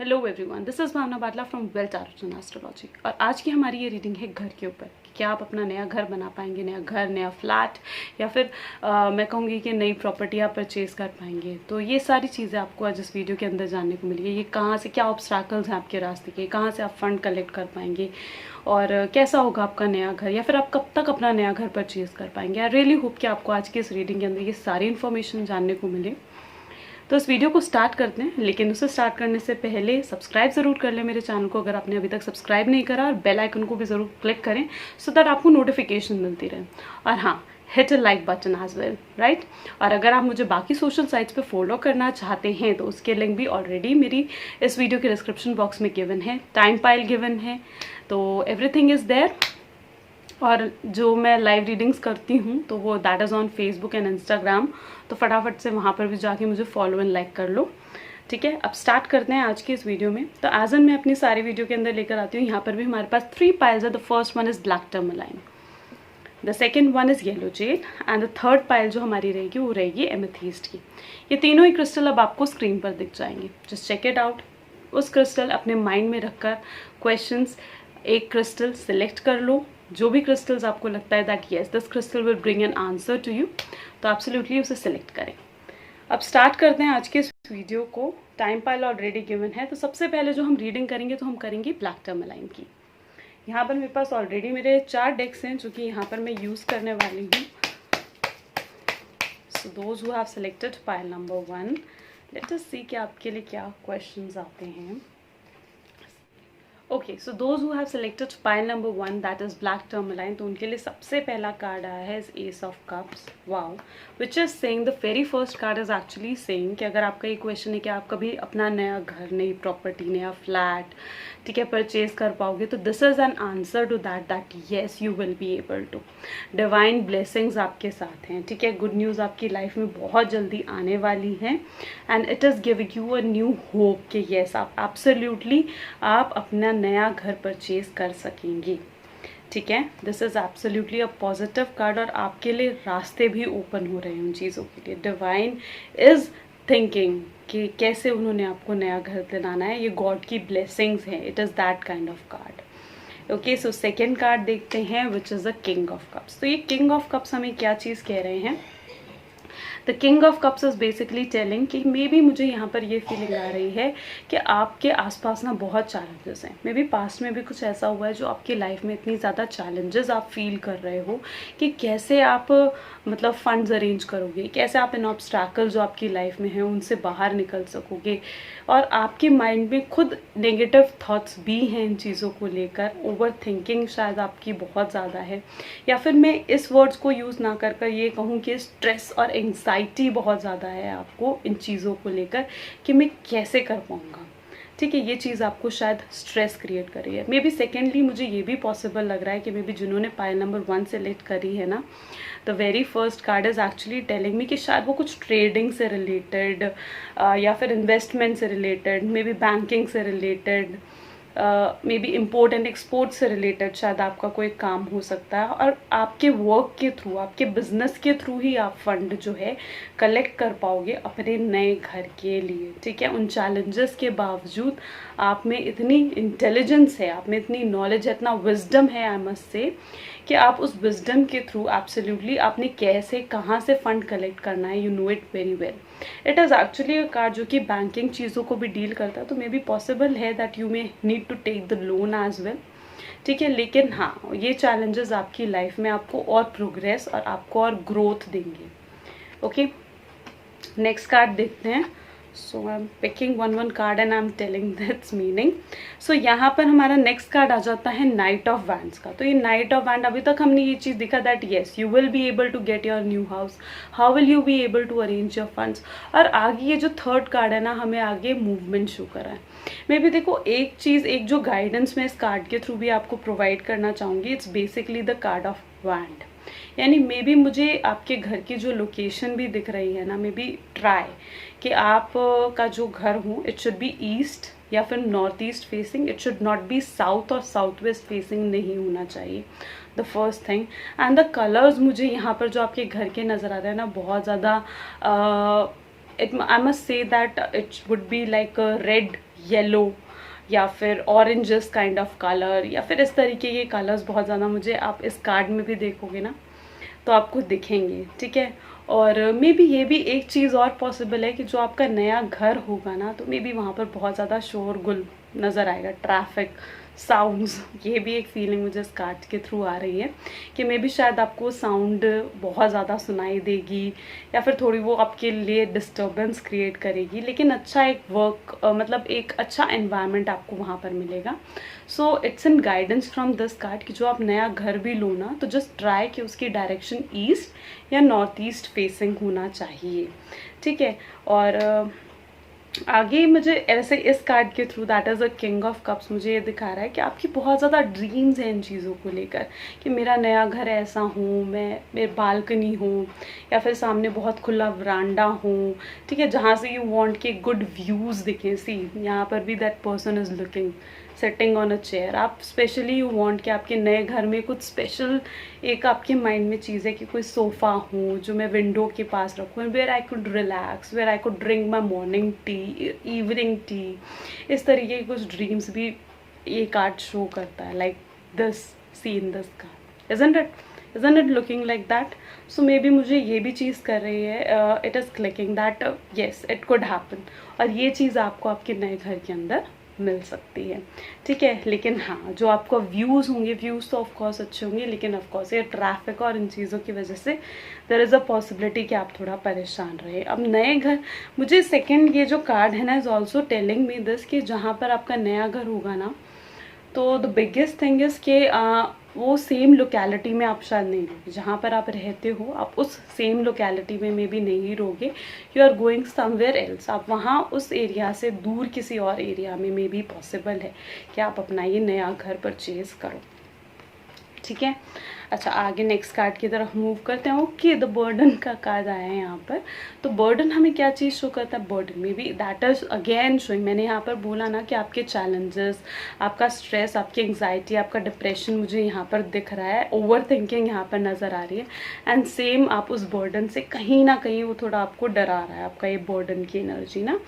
Hello everyone, this is Bhavna Batla from well tarot and astrology. और आज की हमारी ये रीडिंग है घर के ऊपर कि क्या आप अपना नया घर बना पाएंगे, नया घर, नया फ्लैट, या फिर मैं कहूँगी कि नई प्रॉपर्टी आप परचेज कर पाएंगे। तो ये सारी चीज़ें आपको आज इस वीडियो के अंदर जानने को मिली है। ये कहाँ से, क्या ऑब्स्टैकल्स हैं आपके रास्ते के, कहाँ से आप फंड कलेक्ट कर पाएंगे और कैसा होगा आपका नया घर, या फिर आप कब तक अपना नया घर परचेज कर पाएंगे। आई रियली होप कि आपको आज की इस रीडिंग के अंदर ये सारी इन्फॉर्मेशन जानने को मिले। तो इस वीडियो को स्टार्ट करते हैं, लेकिन उसे स्टार्ट करने से पहले सब्सक्राइब ज़रूर कर लें मेरे चैनल को अगर आपने अभी तक सब्सक्राइब नहीं करा, और बेल आइकन को भी ज़रूर क्लिक करें सो दैट आपको नोटिफिकेशन मिलती रहे। और हाँ, hit a like button as well, right. और अगर आप मुझे बाकी सोशल साइट्स पे फॉलो करना चाहते हैं तो उसके लिंक भी ऑलरेडी मेरी इस वीडियो के डिस्क्रिप्शन बॉक्स में गिवन है, टाइम पाइल गिवन है, तो एवरीथिंग इज़ देयर। और जो मैं लाइव रीडिंग्स करती हूँ तो वो that is on Facebook and Instagram, तो फटाफट से वहाँ पर भी जाके मुझे फॉलो एंड लाइक कर लो, ठीक है। अब स्टार्ट करते हैं आज की इस वीडियो में। तो एज एन मैं अपनी सारी वीडियो के अंदर लेकर आती हूँ। यहाँ पर भी हमारे पास 3 पाइल्स है। The first one is black tourmaline, the second one is yellow Z, and the third pile जो हमारी रहेगी वो रहेगी एमेथीस्ट की। ये तीनों ही क्रिस्टल अब आपको स्क्रीन पर दिख जाएंगे, जस्ट चेक इट आउट। उस क्रिस्टल अपने माइंड में रखकर क्वेश्चंस, एक क्रिस्टल सिलेक्ट कर लो, जो भी क्रिस्टल्स आपको लगता है that yes this crystal will bring an answer to you, तो एब्सोल्युटली उसे सिलेक्ट करें। अब स्टार्ट करते हैं आज के इस वीडियो को। टाइम पाइल ऑलरेडी गिवन है। तो सबसे पहले जो हम रीडिंग करेंगे तो हम करेंगे ब्लैक टर्मलाइन की। यहाँ पर मेरे पास ऑलरेडी मेरे 4 डेक्स हैं जो कि यहाँ पर मैं यूज़ करने वाली हूँ। So those who have selected pile number 1, let us see कि आपके लिए क्या क्वेश्चंस आते हैं। Okay, so those who have selected pile number 1 that is black tourmaline, तो उनके लिए सबसे पहला कार्ड आया है ace of cups. Wow, which is saying, the very first card is actually saying कि अगर आपका ये क्वेश्चन है कि आप कभी अपना नया घर, नई प्रॉपर्टी, नया फ्लैट, ठीक है, परचेज कर पाओगे, तो this is an answer to that yes you will be able to. Divine blessings आपके साथ हैं, ठीक है। गुड न्यूज़ आपकी लाइफ में बहुत जल्दी आने वाली है, and it is giving you a new hope कि येस आप एब्सोल्युटली आप अपना नया घर परचेज कर सकेंगे, ठीक है। This is absolutely a positive card, और आपके लिए रास्ते भी ओपन हो रहे हैं उन चीज़ों के लिए। डिवाइन इज थिंकिंग कि कैसे उन्होंने आपको नया घर दिलाना है। ये गॉड की ब्लेसिंग्स हैं। It is that kind of card. Okay, so second card देखते हैं which is the king of cups. तो ये किंग ऑफ कप्स हमें क्या चीज़ कह रहे हैं? The king of cups is basically telling कि मे बी मुझे यहाँ पर ये फीलिंग आ रही है कि आपके आसपास ना बहुत चैलेंजेस हैं। मे बी पास्ट में भी कुछ ऐसा हुआ है जो आपकी लाइफ में इतनी ज़्यादा चैलेंजेस आप फील कर रहे हो कि कैसे आप मतलब फंड्स अरेंज करोगे, कैसे आप इन ऑब्स्टैकल जो आपकी लाइफ में हैं उनसे बाहर निकल सकोगे। और आपके माइंड में खुद नेगेटिव थॉट्स भी हैं इन चीज़ों को लेकर। ओवर थिंकिंग शायद आपकी बहुत ज़्यादा है, या फिर मैं इस वर्ड्स को यूज़ ना कर ये कहूँ कि स्ट्रेस और एंग्जाइटी बहुत ज़्यादा है आपको इन चीज़ों को लेकर कि मैं कैसे कर पाऊँगा, ठीक है। ये चीज़ आपको शायद स्ट्रेस क्रिएट कर रही है। मे बी सेकेंडली मुझे ये भी पॉसिबल लग रहा है कि मे बी जिन्होंने पाइल नंबर 1 सेलेक्ट करी है ना, the very first card is actually telling me कि शायद वो कुछ ट्रेडिंग से रिलेटेड या फिर इन्वेस्टमेंट से रिलेटेड, मे बी बैंकिंग से related, may be import and export से रिलेटेड शायद आपका कोई काम हो सकता है। और आपके वर्क के थ्रू, आपके बिजनेस के थ्रू ही आप फंड जो है कलेक्ट कर पाओगे अपने नए घर के लिए, ठीक है। उन चैलेंजेस के बावजूद आप में इतनी इंटेलिजेंस है, आप में इतनी नॉलेज है, इतना विजडम है, आई मस्ट से, कि आप उस विजडम के थ्रू एब्सोल्युटली आपने कैसे, कहाँ से फंड कलेक्ट करना है, you know it very well. It is actually a card जो कि बैंकिंग चीज़ों को भी डील करता है, तो मे बी पॉसिबल है that you may need to take the loan as well, ठीक है। लेकिन हाँ, ये चैलेंजेस आपकी लाइफ में आपको और प्रोग्रेस और आपको और ग्रोथ देंगे। ओके, नेक्स्ट कार्ड देखते हैं। So I am picking one card and I am telling that's meaning. सो यहाँ पर हमारा नेक्स्ट कार्ड आ जाता है नाइट ऑफ वैंड्स का। तो ये नाइट ऑफ वैंड, अभी तक हमने ये चीज़ दिखा that yes you will be able to get your new house, how will you be able to arrange your funds. और आगे ये जो थर्ड कार्ड है ना, हमें आगे मूवमेंट शो करा है। मे बी देखो, एक चीज़, एक जो गाइडेंस मैं इस कार्ड के थ्रू भी आपको प्रोवाइड करना चाहूँगी, it's basically the card of wand. यानी मे बी मुझे आपके घर की जो लोकेशन भी दिख रही है ना, मे बी ट्राई कि आप का जो घर हो इट शुड बी ईस्ट या फिर north east facing, it should not be south और साउथ वेस्ट फेसिंग नहीं होना चाहिए, the first thing. And the colours मुझे यहाँ पर जो आपके घर के नज़र आ रहे हैं ना, बहुत ज़्यादा I must say that it would be like a red, yellow या फिर ऑरेंजेस काइंड ऑफ कलर, या फिर इस तरीके के कलर्स बहुत ज़्यादा मुझे आप इस कार्ड में भी देखोगे ना तो आपको दिखेंगे, ठीक है। और मे बी ये भी एक चीज़ और पॉसिबल है कि जो आपका नया घर होगा ना, तो मे बी वहाँ पर बहुत ज़्यादा शोरगुल नज़र आएगा, ट्रैफिक, साउंड्स। ये भी एक फीलिंग मुझे इस कार्ड के थ्रू आ रही है कि मे बी शायद आपको साउंड बहुत ज़्यादा सुनाई देगी, या फिर थोड़ी वो आपके लिए डिस्टर्बेंस क्रिएट करेगी, लेकिन अच्छा एक वर्क मतलब एक अच्छा एनवायरनमेंट आपको वहाँ पर मिलेगा। So it's an guidance from this card कि जो आप नया घर भी लो ना, तो जस्ट ट्राई कि उसकी डायरेक्शन ईस्ट या नॉर्थ ईस्ट फेसिंग होना चाहिए, ठीक है। और आगे मुझे ऐसे इस कार्ड के through, that is a king of cups, मुझे ये दिखा रहा है कि आपकी बहुत ज़्यादा ड्रीम्स हैं इन चीज़ों को लेकर, कि मेरा नया घर ऐसा हो, मेरे बालकनी हो, या फिर सामने बहुत खुला वरांडा हो, ठीक है, जहाँ से यू वांट के गुड व्यूज़ दिखें। सी यहाँ पर भी that person is looking sitting on a chair. आप स्पेशली यू वांट कि आपके नए घर में कुछ स्पेशल एक आपके माइंड में चीज़ है कि कोई सोफ़ा हो जो मैं विंडो के पास रखूँ, where I could relax, where I could drink my morning tea, evening tea. इस तरीके के कुछ ड्रीम्स भी ये कार्ड शो करता है, like this, see in this card, isn't it looking like that? So maybe मुझे ये भी चीज़ कर रही है, it is clicking that yes it could happen, और ये चीज़ आपको आपके नए घर के अंदर मिल सकती है, ठीक है। लेकिन हाँ, जो आपको व्यूज़ होंगे, व्यूज़ तो ऑफकोर्स अच्छे होंगे, लेकिन ऑफकोर्स ये ट्रैफिक और इन चीज़ों की वजह से देयर इज़ अ पॉसिबिलिटी कि आप थोड़ा परेशान रहे। अब नए घर, मुझे सेकंड ये जो कार्ड है ना is also telling me this कि जहाँ पर आपका नया घर होगा ना, तो द बिगेस्ट थिंग इज़ कि वो सेम लोकेलिटी में आप शायद नहीं रहोगे, जहाँ पर आप रहते हो आप उस सेम लोकेलिटी में मे बी नहीं रहोगे, you are going somewhere else. आप वहाँ उस एरिया से दूर किसी और एरिया में मे बी पॉसिबल है कि आप अपना ये नया घर परचेज करो, ठीक है। अच्छा, आगे नेक्स्ट कार्ड की तरफ मूव करते हैं। ओके, द बर्डन का कार्ड आया है यहाँ पर। तो बर्डन हमें क्या चीज़ शो करता है? बर्डन में भी दैट इज अगेन शोइंग, मैंने यहाँ पर बोला ना कि आपके चैलेंजेस, आपका स्ट्रेस, आपकी एंग्जाइटी, आपका डिप्रेशन मुझे यहाँ पर दिख रहा है, ओवर थिंकिंग यहाँ पर नज़र आ रही है, एंड सेम आप उस बर्डन से कहीं ना कहीं वो थोड़ा आपको डरा रहा है, आपका ये बर्डन की एनर्जी ना,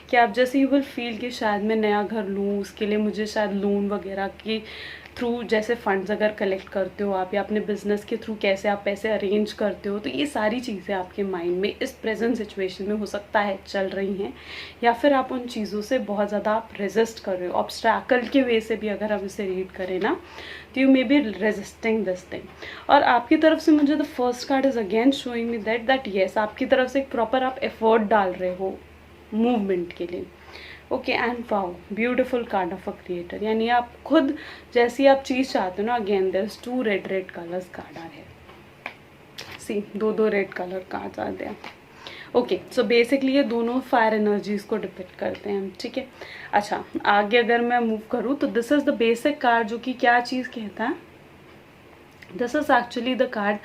कि आप जैसे यू विल फील कि शायद मैं नया घर लूँ, उसके लिए मुझे शायद लोन वगैरह की थ्रू जैसे फंड्स अगर कलेक्ट करते हो आप, या अपने बिजनेस के थ्रू कैसे आप पैसे अरेंज करते हो, तो ये सारी चीज़ें आपके माइंड में इस प्रेजेंट सिचुएशन में हो सकता है चल रही हैं, या फिर आप उन चीज़ों से बहुत ज़्यादा आप रेजिस्ट कर रहे हो, ऑब्स्ट्रैकल के वे से भी अगर हम इसे रीड करें ना, तो you may be resisting this thing. और आपकी तरफ से मुझे the first card is again showing me that yes, आपकी तरफ से एक प्रॉपर आप एफर्ट डाल रहे हो मूवमेंट के लिए। Okay, and wow, beautiful card of a creator, यानी आप खुद जैसी आप चीज़ चाहते हो ना, again there is 2 red colours card आ रहे हैं, सी 2 रेड कलर कार्ड आते हैं। ओके, सो बेसिकली ये दोनों फायर एनर्जीज को डिपिक्ट करते हैं, ठीक है। अच्छा, आगे अगर मैं मूव करूँ तो this is the basic card, जो कि क्या चीज़ कहता है, this is actually the card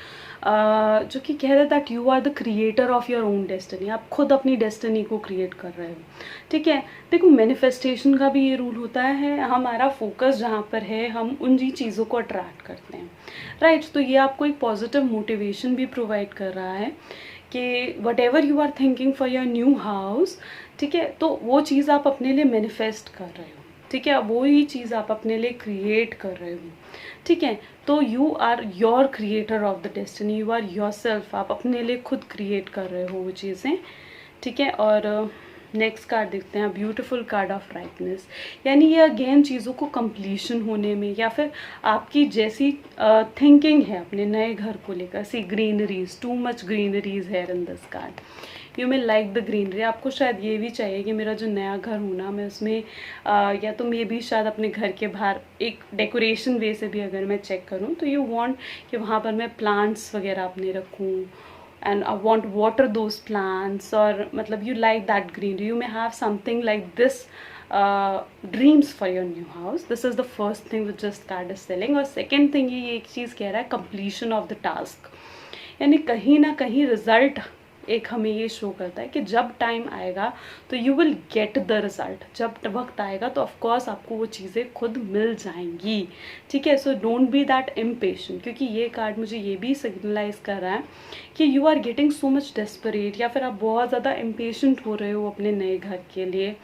जो कि कह रहा है that you are the creator of your own destiny, आप खुद अपनी डेस्टिनी को क्रिएट कर रहे हो, ठीक है। देखो, मैनिफेस्टेशन का भी ये रूल होता है, हमारा फोकस जहाँ पर है हम उन जी चीज़ों को अट्रैक्ट करते हैं, राइट। तो ये आपको एक पॉजिटिव मोटिवेशन भी प्रोवाइड कर रहा है कि whatever you are thinking for your new house, ठीक है, तो वो चीज़ आप अपने लिए मैनिफेस्ट कर रहे हो, ठीक है, वो ही चीज़ आप अपने लिए क्रिएट कर रहे हो, ठीक है। तो you are your creator of the destiny, you are yourself, आप अपने लिए खुद क्रिएट कर रहे हो वो चीज़ें, ठीक है। और नेक्स्ट कार्ड देखते हैं, ब्यूटीफुल कार्ड ऑफ राइटनेस, यानी ये अगेन चीज़ों को कंप्लीशन होने में, या फिर आपकी जैसी थिंकिंग है अपने नए घर को लेकर। सी ग्रीनरीज, टू मच ग्रीनरीज है इन this card, you may like the greenery, आपको शायद ये भी चाहिए कि मेरा जो नया घर हो ना, मैं उसमें या तो मे भी शायद अपने घर के बाहर एक डेकोरेशन वे से भी अगर मैं चेक करूँ तो यू वांट कि वहाँ पर मैं प्लांट्स वगैरह अपने रखूँ, and I want to water those plants, और मतलब you like that greenery, you may have something like this dreams for your new house. This is the first thing which this card is selling. और second thing ये एक चीज़ कह रहा है, completion of the task, यानी कहीं ना कहीं रिजल्ट एक हमें ये शो करता है कि जब टाइम आएगा तो you will get the result, जब वक्त आएगा तो ऑफकोर्स आपको वो चीज़ें खुद मिल जाएंगी, ठीक है। So don't be that impatient, क्योंकि ये कार्ड मुझे ये भी सिग्नलाइज कर रहा है कि you are getting so much desperate, या फिर आप बहुत ज़्यादा इम्पेशेंट हो रहे हो अपने नए घर के लिए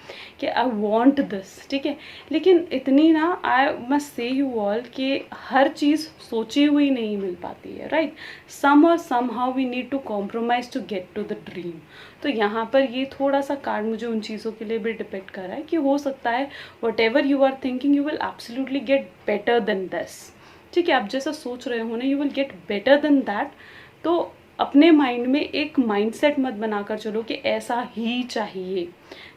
कि आई वॉन्ट दिस, ठीक है। लेकिन इतनी ना, I must say you all कि हर चीज़ सोची हुई नहीं मिल पाती है, राइट। सम और somehow we need to compromise to get to the dream. तो यहाँ पर ये थोड़ा सा कार्ड मुझे उन चीज़ों के लिए भी डिपेंड कर रहा है कि हो सकता है whatever you are thinking you will absolutely get better than this, ठीक है। आप जैसा सोच रहे हो ना you will get better than that. तो अपने माइंड में एक माइंडसेट मत बनाकर चलो कि ऐसा ही चाहिए,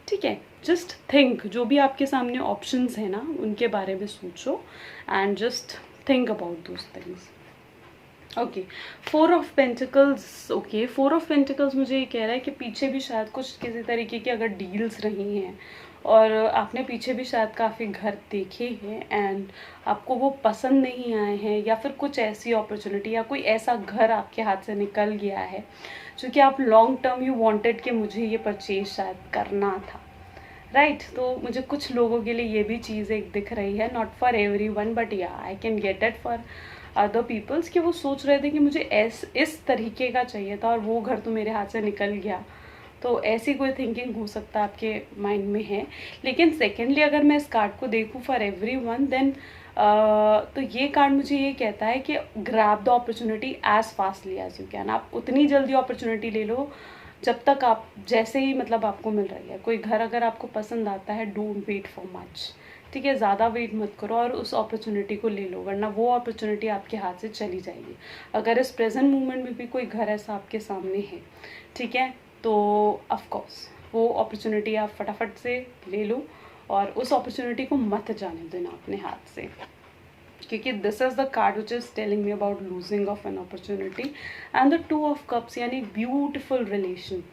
ठीक है। जस्ट थिंक, जो भी आपके सामने ऑप्शंस हैं ना उनके बारे में सोचो and just think about those things. Okay, 4 of pentacles. Okay, 4 of pentacles मुझे ये कह रहा है कि पीछे भी शायद कुछ किसी तरीके की अगर डील्स रही हैं और आपने पीछे भी शायद काफ़ी घर देखे हैं एंड आपको वो पसंद नहीं आए हैं, या फिर कुछ ऐसी अपॉर्चुनिटी या कोई ऐसा घर आपके हाथ से निकल गया है जो कि आप लॉन्ग टर्म यू वांटेड कि मुझे ये परचेज शायद करना था, राइट। तो मुझे कुछ लोगों के लिए ये भी चीज़ एक दिख रही है, not for everyone but yeah I can get it for other peoples, कि वो सोच रहे थे कि मुझे इस तरीके का चाहिए था और वो घर तो मेरे हाथ से निकल गया। तो ऐसी कोई थिंकिंग हो सकता है आपके माइंड में है। लेकिन सेकेंडली अगर मैं इस कार्ड को देखूँ फॉर एवरी वन देन तो ये कार्ड मुझे ये कहता है कि grab the opportunity as fastly as you can. आप उतनी जल्दी अपॉर्चुनिटी ले लो जब तक आप जैसे ही मतलब आपको मिल रही है। कोई घर अगर आपको पसंद आता है डोंट वेट फॉर मच, ठीक है। ज़्यादा वेट मत करो और उस अपॉर्चुनिटी को ले लो, वरना वो अपॉर्चुनिटी आपके हाथ से चली जाएगी। अगर इस प्रेजेंट मोमेंट में भी कोई घर ऐसा आपके सामने है, ठीक है, तो ऑफकोर्स वो अपॉर्चुनिटी आप फटाफट से ले लो और उस अपॉर्चुनिटी को मत जाने देना अपने हाथ से, क्योंकि this is the card which is telling me about losing of an opportunity and the 2 of cups, यानी ब्यूटिफुल रिलेशन।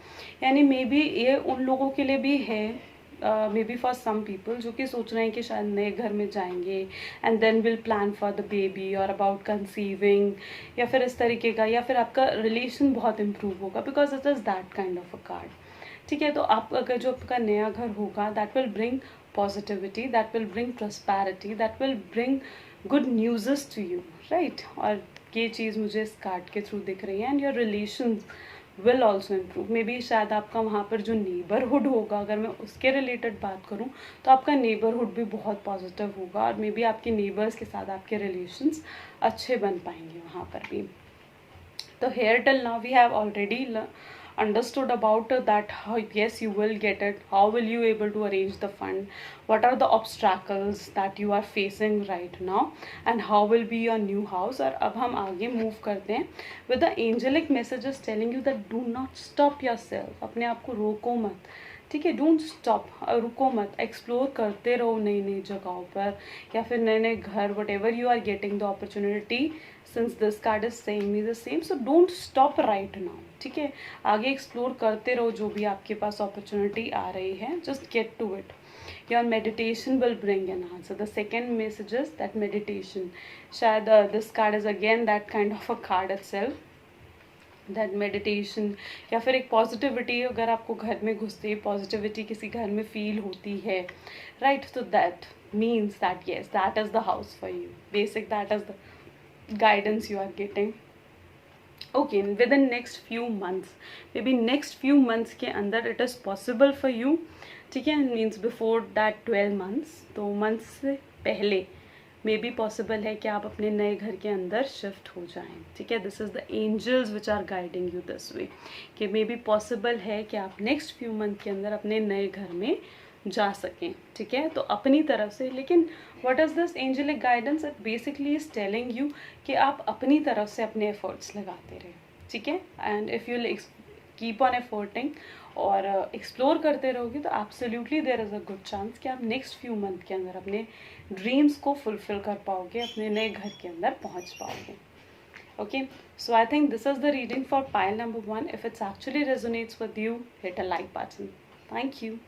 यानी मे बी ये उन लोगों के लिए भी है, maybe for some people जो कि सोच रहे हैं कि शायद नए घर में जाएंगे and then will plan for the baby और अबाउट कंसीविंग, या फिर इस तरीके का, या फिर आपका रिलेशन बहुत इम्प्रूव होगा because it is that kind of a card, ठीक है। तो आप अगर जो आपका नया घर होगा that will bring positivity, that will bring prosperity, that will bring good news to you, right. और ये चीज़ मुझे इस कार्ड के थ्रू दिख रही है and your relation will also improve. May be शायद आपका वहाँ पर जो नेबरहुड होगा, अगर मैं उसके रिलेटेड बात करूँ तो आपका नेबरहुड भी बहुत पॉजिटिव होगा और मे बी आपके नेबर्स के साथ आपके रिलेशंस अच्छे बन पाएंगे वहाँ पर भी। तो here till now we have already understood about that, how yes you will get it, how will you able to arrange the fund, what are the obstacles that you are facing right now and how will be your new house। और अब हम आगे move करते हैं with the angelic messages telling you that do not stop yourself, अपने आप को रोको मत, ठीक है। डोंट स्टॉप, रुको मत, एक्सप्लोर करते रहो नई नई जगहों पर या फिर नए नए घर, whatever you are getting the opportunity, since this card is saying me the same, so don't stop right now, ठीक है। आगे एक्सप्लोर करते रहो जो भी आपके पास अपॉर्चुनिटी आ रही है, just get to it. Your meditation will bring an answer. The second message is that meditation, शायद this card is again that kind of a card itself, that meditation या फिर एक पॉजिटिविटी, अगर आपको घर में घुसते ही पॉजिटिविटी किसी घर में फील होती है, राइट, तो that means that yes that is the house for you, basic that is the guidance you are getting। okay, within next few months, maybe next few months के अंदर it is possible for you, ठीक है, means before that 12 months, तो months से पहले may be possible है कि आप अपने नए घर के अंदर शिफ्ट हो जाएं, ठीक है। This is the angels which are guiding you this way, कि मे बी पॉसिबल है कि आप नेक्स्ट फ्यू मंथ के अंदर अपने नए घर में जा सकें, ठीक है। तो अपनी तरफ से, लेकिन what is this angelic guidance, it basically is telling you कि आप अपनी तरफ से अपने एफर्ट्स लगाते रहें, ठीक है। And if you keep on efforting और एक्सप्लोर करते रहोगे तो absolutely there is a good chance कि आप नेक्स्ट फ्यू मंथ के अंदर अपने ड्रीम्स को फुलफिल कर पाओगे, अपने नए घर के अंदर पहुंच पाओगे। Okay, so I think this is the reading for pile number 1. If it actually resonates with you, hit a like button. Thank you.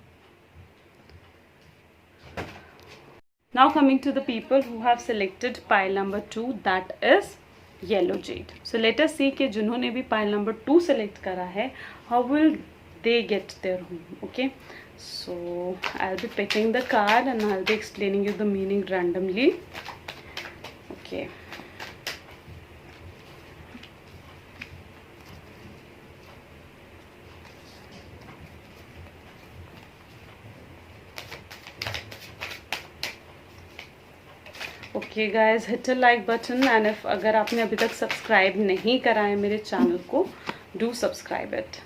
Now coming to the people who have selected pile number 2, that is yellow jade. So let us see कि जिन्होंने भी pile number 2 select करा है, how will they get their home. Okay, so I'll be picking the card and I'll be explaining you the meaning randomly. Okay, okay guys, hit a like button and if अगर आपने अभी तक subscribe नहीं करा है मेरे channel को, do subscribe it.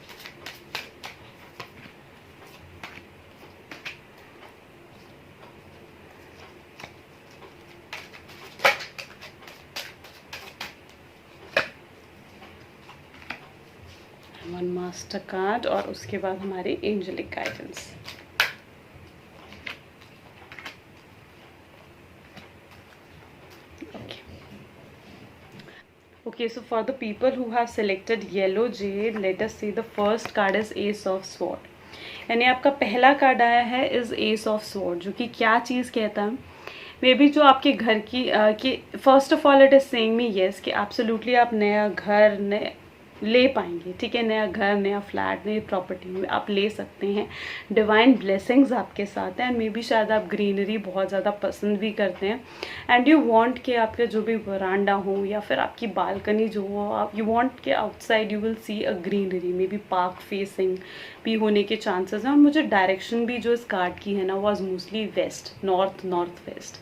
One master card और उसके बाद हमारी angelic guidance. Okay, so for the people who have selected yellow jade, let us see the first card is Ace of Sword. यानी आपका पहला कार्ड आया है इज एस ऑफ स्वॉर्ड, जो कि क्या चीज़ कहता है, मे बी जो आपके घर की कि first of all it is saying me yes कि एब्सोल्युटली आप नया घर ले पाएंगे. ठीक है, नया घर, नया फ्लैट, नई प्रॉपर्टी में आप ले सकते हैं. डिवाइन ब्लेसिंग्स आपके साथ हैं एंड मे बी शायद आप ग्रीनरी बहुत ज़्यादा पसंद भी करते हैं एंड यू वांट कि आपके जो भी वरांडा हो या फिर आपकी बालकनी जो हो, आप यू वांट के outside you will see a greenery, may be park facing भी होने के चांसेस हैं. और मुझे डायरेक्शन भी जो इस कार्ड की है ना was mostly west, north west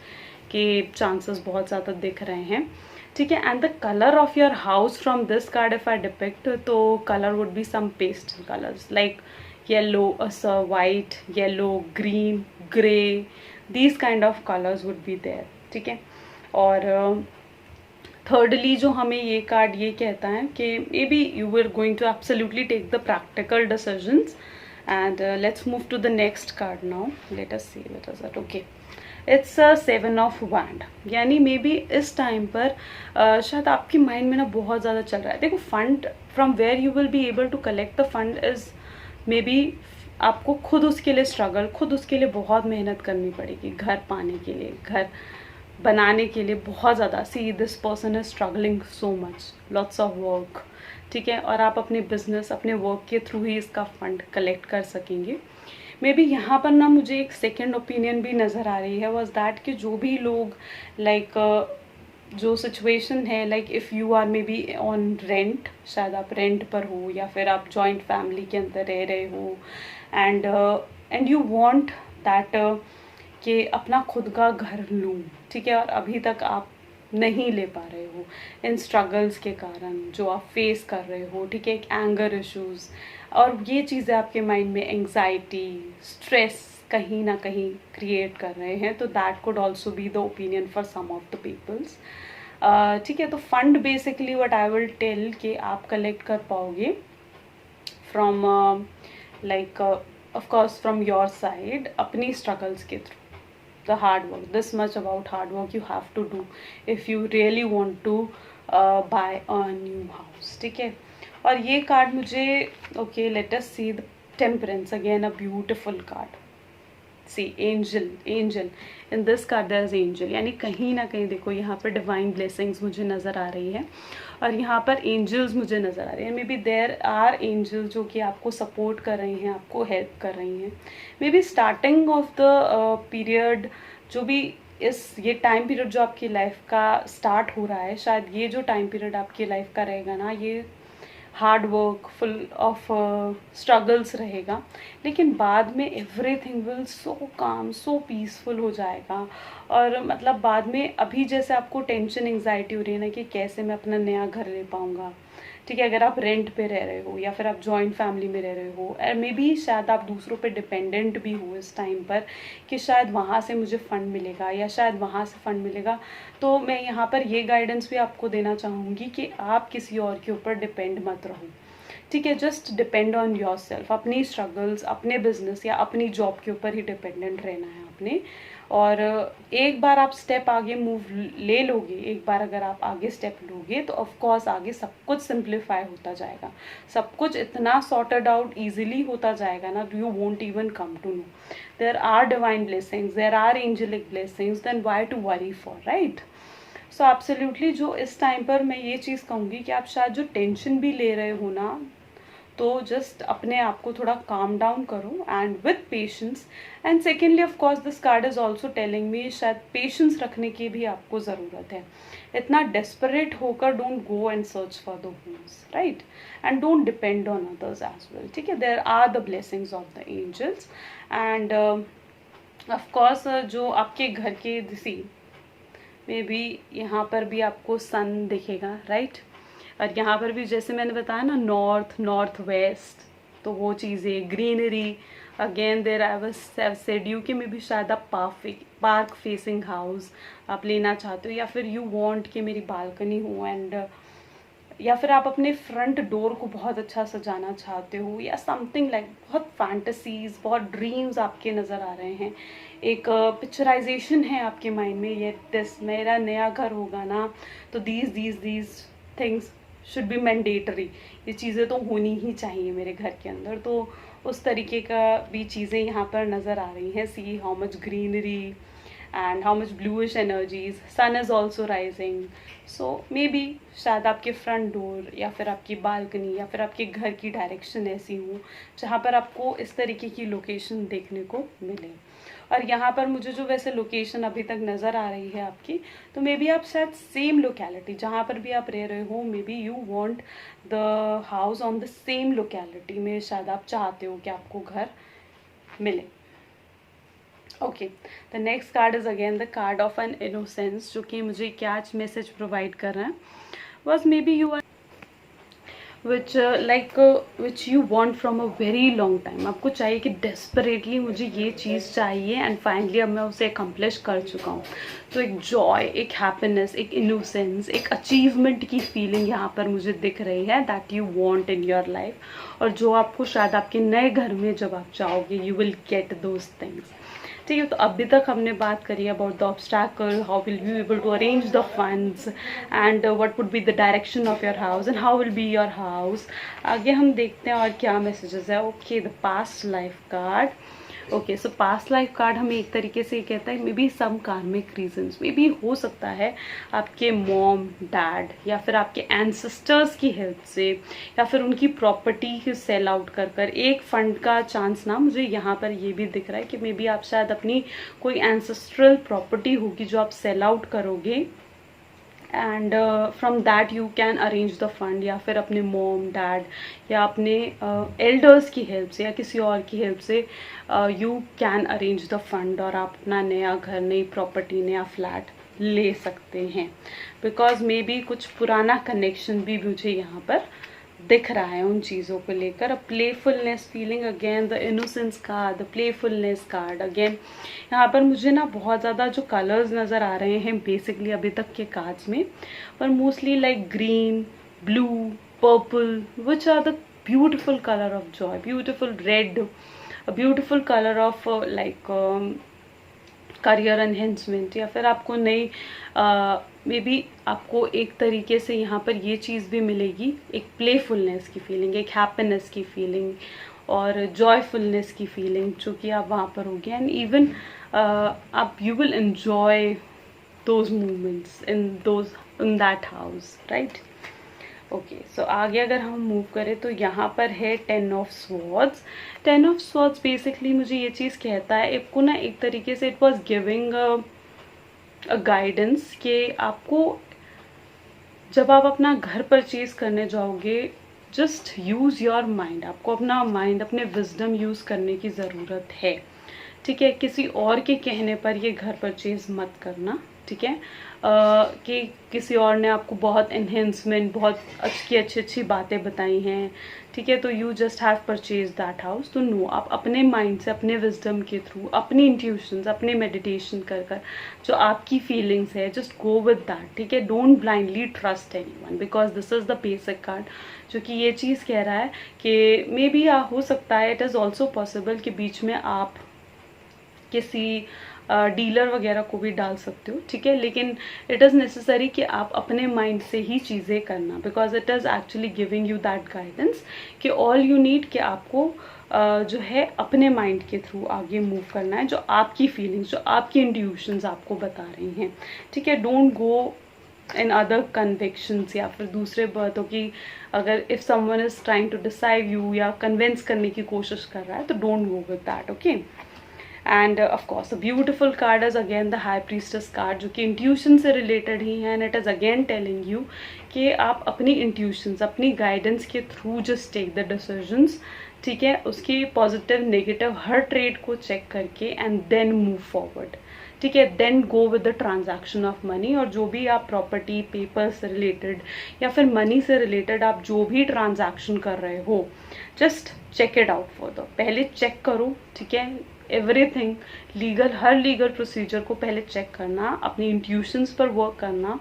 के चांसेस बहुत ज़्यादा दिख रहे हैं. ठीक है, and the colour of your house from this card if I depict, तो colour would be some pastel colours like yellow, white, yellow, green, grey, these kind of colours would be there. ठीक है, और thirdly जो हमें ये card ये कहता है कि maybe you are going to absolutely take the practical decisions. And let's move to the next card now. Let us see what is that. Okay, it's a 7 of wand. यानी may be इस time पर शायद आपकी mind में ना बहुत ज़्यादा चल रहा है. देखो, fund from where you will be able to collect the fund is maybe आपको खुद उसके लिए स्ट्रगल, खुद उसके लिए बहुत मेहनत करनी पड़ेगी. घर पाने के लिए, घर बनाने के लिए बहुत ज़्यादा. See this person is struggling so much, lots of work. ठीक है, और आप अपने बिजनेस, अपने वर्क के थ्रू ही इसका फंड कलेक्ट कर सकेंगे. मे बी यहाँ पर ना मुझे एक सेकेंड ओपिनियन भी नज़र आ रही है, वॉज दैट कि जो भी लोग लाइक जो सिचुएशन है, like if you are maybe on rent, शायद आप रेंट पर हो या फिर आप जॉइंट फैमिली के अंदर रह रहे हो एंड यू वांट दैट कि अपना खुद का घर लूँ. ठीक है, और अभी तक आप नहीं ले पा रहे हो इन स्ट्रगल्स के कारण जो आप फेस कर रहे हो. ठीक है, एक एंगर इश्यूज़ और ये चीज़ें आपके माइंड में एंग्जाइटी, स्ट्रेस कहीं ना कहीं क्रिएट कर रहे हैं. तो that could also be the opinion for some of the peoples. ठीक है, तो fund basically what I will tell कि आप कलेक्ट कर पाओगे from like of course from your side, अपनी स्ट्रगल्स के थ्रू. the hard work, this much about hard work you have to do if you really want to buy a new house. ठीक है, और ये कार्ड मुझे okay, let us see the temperance again, a beautiful card. See angel in this card there is angel. यानी कहीं ना कहीं देखो यहाँ पर डिवाइन ब्लेसिंग्स मुझे नज़र आ रही है और यहाँ पर एंजल्स मुझे नज़र आ रहे हैं. Maybe there are angels जो कि आपको सपोर्ट कर रही हैं, आपको हेल्प कर रही हैं. May be starting of the period, जो भी ये टाइम पीरियड जो आपकी लाइफ का स्टार्ट हो रहा है, शायद ये जो टाइम पीरियड आपकी लाइफ का रहेगा ना, ये hard work, full of struggles रहेगा. लेकिन बाद में एवरीथिंग विल सो काम, सो पीसफुल हो जाएगा. और मतलब बाद में अभी जैसे आपको टेंशन, एंग्जाइटी हो रही है ना कि कैसे मैं अपना नया घर ले पाऊँगा. ठीक है, अगर आप रेंट पे रह रहे हो या फिर आप जॉइंट फैमिली में रह रहे हो, और मे बी शायद आप दूसरों पे डिपेंडेंट भी हो इस टाइम पर कि शायद वहाँ से मुझे फ़ंड मिलेगा या शायद वहाँ से फ़ंड मिलेगा. तो मैं यहाँ पर ये गाइडेंस भी आपको देना चाहूँगी कि आप किसी और के ऊपर डिपेंड मत रहो. ठीक है, just depend on your self. अपनी स्ट्रगल्स, अपने बिजनेस या अपनी जॉब के ऊपर ही डिपेंडेंट रहना है आपने. और एक बार आप स्टेप आगे मूव ले लोगे, एक बार अगर आप आगे स्टेप लोगे तो ऑफ कोर्स आगे सब कुछ सिंप्लीफाई होता जाएगा. सब कुछ इतना सॉर्टेड आउट इजीली होता जाएगा ना, you won't even come to know. There are divine blessings, there are angelic blessings, then why to worry for, right? So absolutely जो इस टाइम पर मैं ये चीज़ कहूँगी कि आप शायद जो टेंशन भी ले रहे हो ना, तो जस्ट अपने आप को थोड़ा काम डाउन करो and with patience. And secondly of course this card is also telling me शायद पेशेंस रखने की भी आपको ज़रूरत है. इतना डेस्परेट होकर don't go and search for the homes, right, and don't depend on others as well. ठीक है, there are the blessings of the angels. And of course जो आपके घर के दिसी में भी यहाँ पर भी आपको सन दिखेगा, राइट. और यहाँ पर भी जैसे मैंने बताया ना, नॉर्थ वेस्ट, तो वो चीज़ें greenery. Again there I was said you कि मे भी शायद आप पार्क फेसिंग हाउस आप लेना चाहते हो, या फिर यू वांट कि मेरी बालकनी हो, एंड या फिर आप अपने फ्रंट डोर को बहुत अच्छा सजाना चाहते हो, या समथिंग लाइक बहुत फैंटसीज, बहुत ड्रीम्स आपके नज़र आ रहे हैं. एक पिक्चराइजेशन है आपके माइंड में, ये दिस मेरा नया घर होगा ना, तो these things should be mandatory. ये चीज़ें तो होनी ही चाहिए मेरे घर के अंदर. तो उस तरीके का भी चीज़ें यहाँ पर नज़र आ रही हैं. See how much greenery and how much bluish energies. Sun is also rising. So maybe शायद आपके फ्रंट डोर या फिर आपकी बालकनी या फिर आपके घर की डायरेक्शन ऐसी हो जहाँ पर आपको इस तरीके की लोकेशन देखने को मिले. और यहाँ पर मुझे जो वैसे लोकेशन अभी तक नज़र आ रही है आपकी, तो मे बी आप शायद सेम लोकेलिटी जहाँ पर भी आप रह रहे हो, maybe you want the house on the same locality में शायद आप चाहते हो कि आपको घर मिले. Okay, the next card is again the card of an innocence, जो कि मुझे क्या मैसेज प्रोवाइड कर रहे हैं. बस maybe you are which you want from a very long time. आपको चाहिए कि desperately मुझे ये चीज़ चाहिए एंड फाइनली अब मैं उसे accomplish कर चुका हूँ. तो एक joy, एक happiness, एक innocence, एक achievement की feeling यहाँ पर मुझे दिख रही है that you want in your life. और जो आपको शायद आपके नए घर में जब आप जाओगे you will get those things. ठीक है, तो अभी तक हमने बात करी about the obstacle, how will you able to arrange the funds and what would be the direction of your house and how will be your house. आगे हम देखते हैं और क्या मैसेजेस है. Okay, the past life card. Okay, so past life card हमें एक तरीके से कहता है मे बी सम कार्मिक रीजंस. मे बी हो सकता है आपके मॉम डैड या फिर आपके एंसेस्टर्स की हेल्प से या फिर उनकी प्रॉपर्टी की सेल आउट कर कर एक फंड का चांस ना मुझे यहाँ पर ये भी दिख रहा है कि मे बी आप शायद अपनी कोई एंसेस्ट्रल प्रॉपर्टी होगी जो आप सेल आउट करोगे and from that you can arrange the fund, या फिर अपने मॉम डैड या अपने एल्डर्स की हेल्प से या किसी और की हेल्प से you can arrange the fund और आप अपना नया घर, नई प्रॉपर्टी, नया फ्लैट ले सकते हैं. बिकॉज मे बी कुछ पुराना कनेक्शन भी मुझे यहाँ पर दिख रहा है उन चीज़ों को लेकर. A playfulness feeling, again the innocence card, the playfulness card. Again यहाँ पर मुझे ना बहुत ज़्यादा जो कलर्स नज़र आ रहे हैं बेसिकली अभी तक के कार्ड्स में, पर mostly like green, blue, purple, which are the beautiful colour of joy, beautiful red, a beautiful colour of like career enhancement. या फिर आपको नई मे बी आपको एक तरीके से यहाँ पर ये चीज़ भी मिलेगी, एक प्लेफुलनेस की फीलिंग, एक हैप्पीनेस की फीलिंग और जॉयफुलनेस की फीलिंग जो कि आप वहाँ पर होगी. एंड इवन आप you will enjoy those moments in that house, right. Okay, so आगे अगर हम मूव करें तो यहाँ पर है 10 of swords. 10 of swords basically मुझे ये चीज़ कहता है आपको ना एक तरीके से it was giving a guidance कि आपको जब आप अपना घर परचेज करने जाओगे जस्ट यूज़ योर माइंड. आपको अपना माइंड, अपने विजडम यूज़ करने की ज़रूरत है. ठीक है, किसी और के कहने पर ये घर परचेज मत करना. ठीक है, कि किसी और ने आपको बहुत एनहेंसमेंट, बहुत अच्छी बातें बताई हैं, ठीक है, तो you just have purchase that house. तो नो, आप अपने माइंड से, अपने विजडम के थ्रू, अपनी इंट्यूशंस, अपने मेडिटेशन कर कर जो आपकी फीलिंग्स है जस्ट गो विद दैट. ठीक है, don't blindly trust anyone because this is the basic card जो कि ये चीज़ कह रहा है कि मे बी हो सकता है, इट इज़ ऑल्सो पॉसिबल कि बीच में आप किसी डीलर वगैरह को भी डाल सकते हो. ठीक है, लेकिन इट इज़ नेसेसरी कि आप अपने माइंड से ही चीज़ें करना because it is actually giving you that guidance कि ऑल यू नीड कि आपको जो है अपने माइंड के थ्रू आगे मूव करना है, जो आपकी फीलिंग्स, जो आपकी इंट्यूशंस आपको बता रही हैं. ठीक है, don't go in other convictions, या फिर दूसरे बातों की अगर if someone is trying to decide you या कन्विंस करने की कोशिश कर रहा है तो don't go with that, okay. And of course a beautiful card is again the high priestess card, जो कि इंट्यूशन से रिलेटेड ही है, and it is again telling you कि आप अपनी इंट्यूशंस, अपनी गाइडेंस के through just take the decisions, ठीक है, उसकी पॉजिटिव नेगेटिव हर ट्रेड को चेक करके एंड देन मूव फॉरवर्ड, ठीक है, then go with the transaction of money. और जो भी आप प्रॉपर्टी पेपर से रिलेटेड या फिर मनी से रिलेटेड आप जो भी ट्रांजैक्शन कर रहे हो, just check it out for पहले चेक करो, ठीक है, एवरीथिंग लीगल, हर लीगल प्रोसीजर को पहले चेक करना, अपनी इंट्यूशंस पर वर्क करना,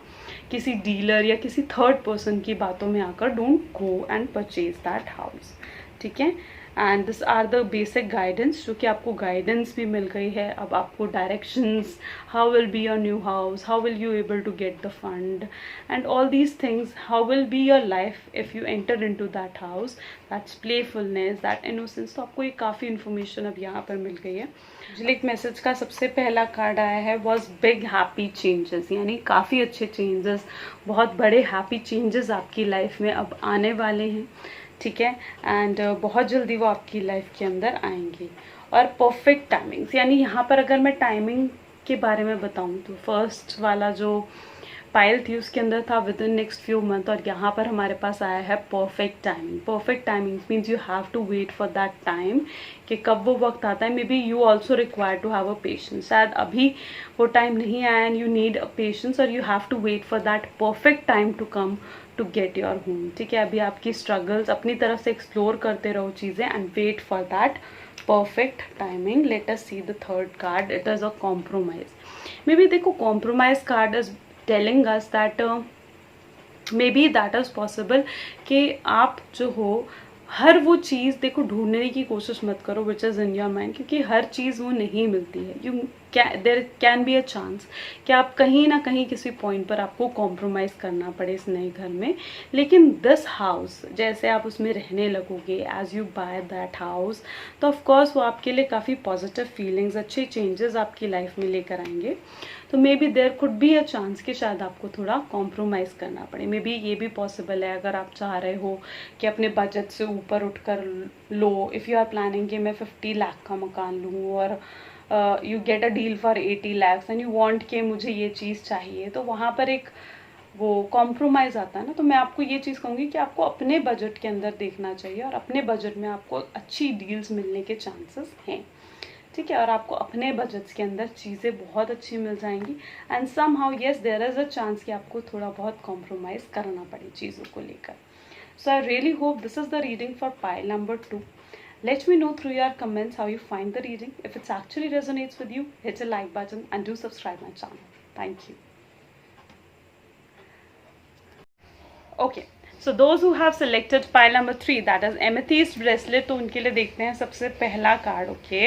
किसी डीलर या किसी थर्ड पर्सन की बातों में आकर don't go and purchase that house, ठीक है। And this are the basic guidance, जो कि आपको गाइडेंस भी मिल गई है। अब आपको directions, how will be your new house, how will you able to get the fund and all these things, how will be your life if you enter into that house, that's playfulness, that innocence. तो आपको ये काफ़ी information अब यहाँ पर मिल गई है। जिलिक message का सबसे पहला कार्ड आया है वॉज बिग हैप्पी चेंजेस, यानी काफ़ी अच्छे चेंजेस, बहुत बड़े हैप्पी चेंजेस आपकी लाइफ में अब आने वाले हैं, ठीक है, एंड बहुत जल्दी वो आपकी लाइफ के अंदर आएंगी। और परफेक्ट टाइमिंग्स, यानी यहाँ पर अगर मैं टाइमिंग के बारे में बताऊँ तो फर्स्ट वाला जो पायल थी उसके अंदर था within next few month, और यहाँ पर हमारे पास आया है perfect timing. Perfect timing means you have to wait for that time, कि कब वो वक्त आता है। Maybe you also require to have a patience, शायद अभी वो टाइम नहीं आया and you need a patience, और you have to wait for that perfect time to come to get your home, ठीक है। अभी आपकी स्ट्रगल्स अपनी तरफ से एक्सप्लोर करते रहो चीज़ें and wait for that perfect timing. Let us see the third card, it is a compromise. Maybe देखो, compromise card is telling us that maybe that is possible कि आप जो हो हर वो चीज़ देखो ढूंढने की कोशिश मत करो which is in your mind, क्योंकि हर चीज़ वो नहीं मिलती है। There can be a chance कि आप कहीं ना कहीं किसी पॉइंट पर आपको कॉम्प्रोमाइज़ करना पड़े इस नए घर में, लेकिन दिस हाउस जैसे आप उसमें रहने लगोगे, as you buy that house, तो ऑफकोर्स वो आपके लिए काफ़ी पॉजिटिव फीलिंग्स, अच्छे चेंजेस आपकी लाइफ में लेकर आएंगे। तो maybe there could be a chance कि शायद आपको थोड़ा कॉम्प्रोमाइज़ करना पड़े। मे बी ये भी पॉसिबल है अगर आप चाह रहे हो कि अपने बजट से ऊपर उठकर लो। इफ़ यू आर प्लानिंग कि मैं 50 लाख का मकान लूँ और you get a deal for 80 lakh and you want कि मुझे ये चीज़ चाहिए, तो वहाँ पर एक वो कॉम्प्रोमाइज़ आता है ना। तो मैं आपको ये चीज़ कहूँगी कि आपको अपने बजट के अंदर देखना चाहिए, और अपने बजट में आपको अच्छी डील्स मिलने के चांसेस हैं, ठीक है, और आपको अपने बजट्स के अंदर चीज़ें बहुत अच्छी मिल जाएंगी। And somehow yes there is a chance कि आपको थोड़ा बहुत कॉम्प्रोमाइज़ करना पड़े चीज़ों को लेकर। So I really hope this is the reading for pile number 2. Let me know through your comments how you find the reading. If it actually resonates with you, hit the like button and do subscribe my channel. Thank you. Okay. So those who have selected pile number 3, that is amethyst bracelet, तो उनके लिए देखते हैं सबसे पहला card. Okay,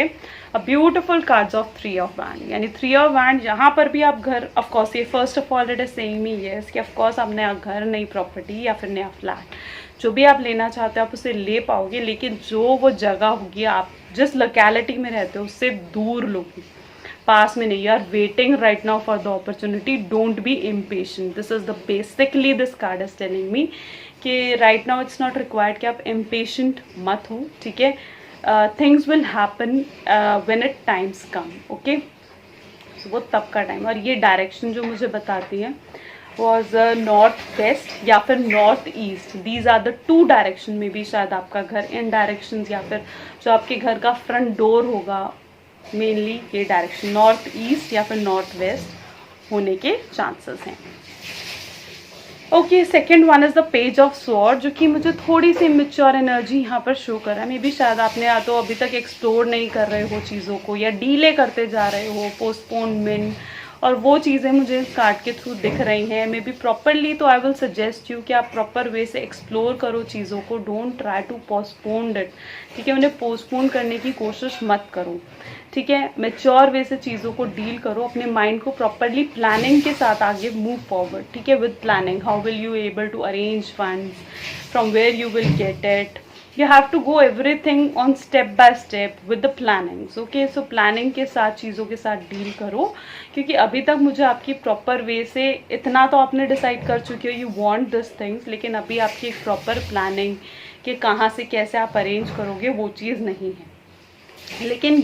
a beautiful cards of 3 of wand, यानी 3 of wand. यहाँ पर भी आप घर, ऑफ कोर्स ये first of all it is saying me yes कि ऑफ कोर्स आप नया घर, नई प्रॉपर्टी या फिर नया फ्लैट जो भी आप लेना चाहते हो आप उसे ले पाओगे, लेकिन जो वो जगह होगी आप जिस लोकेलिटी में रहते हो उससे दूर लोगे, पास में नहीं। You are waiting right now for the opportunity, don't be impatient. This is the basically this card is telling me कि right now it's not required कि आप इम्पेशेंट मत हो, ठीक है। Things will happen when it times come, okay. वो तब का टाइम, और ये डायरेक्शन जो मुझे बताती है वॉज नॉर्थ वेस्ट या फिर north east. These are the 2 direction में भी शायद आपका घर इन डायरेक्शन, या फिर जो आपके घर का फ्रंट डोर होगा मेनली ये डायरेक्शन नॉर्थ ईस्ट या फिर नॉर्थ वेस्ट होने के चांसेस हैं। Okay, second one is the page of sword, जो कि मुझे थोड़ी सी इमेच्योर एनर्जी यहाँ पर शो कर रहा है। मे बी शायद आपने या तो अभी तक एक्सप्लोर नहीं कर रहे हो चीज़ों को, या डीले करते जा रहे हो, पोस्टपोनमेंट, और वो चीज़ें मुझे इस कार्ड के थ्रू दिख रही हैं। मे बी प्रॉपरली, तो आई विल सजेस्ट यू कि आप प्रॉपर वे से एक्सप्लोर करो चीज़ों को, don't try to postpone it, ठीक है। उन्हें पोस्टपोन करने की कोशिश मत करो, ठीक है। मैच्योर वे से चीज़ों को डील करो, अपने माइंड को प्रॉपरली प्लानिंग के साथ आगे मूव फॉरवर्ड, ठीक है। With planning how will you able to arrange funds, from where you will get it, you have to go everything on step by step with the plannings. Okay, so planning के साथ चीज़ों के साथ deal करो, क्योंकि अभी तक मुझे आपकी प्रॉपर वे से इतना तो आपने डिसाइड कर चुके हो यू वांट दिस थिंग्स, लेकिन अभी आपकी एक प्रॉपर प्लानिंग कि कहाँ से कैसे आप अरेंज करोगे वो चीज़ नहीं है. लेकिन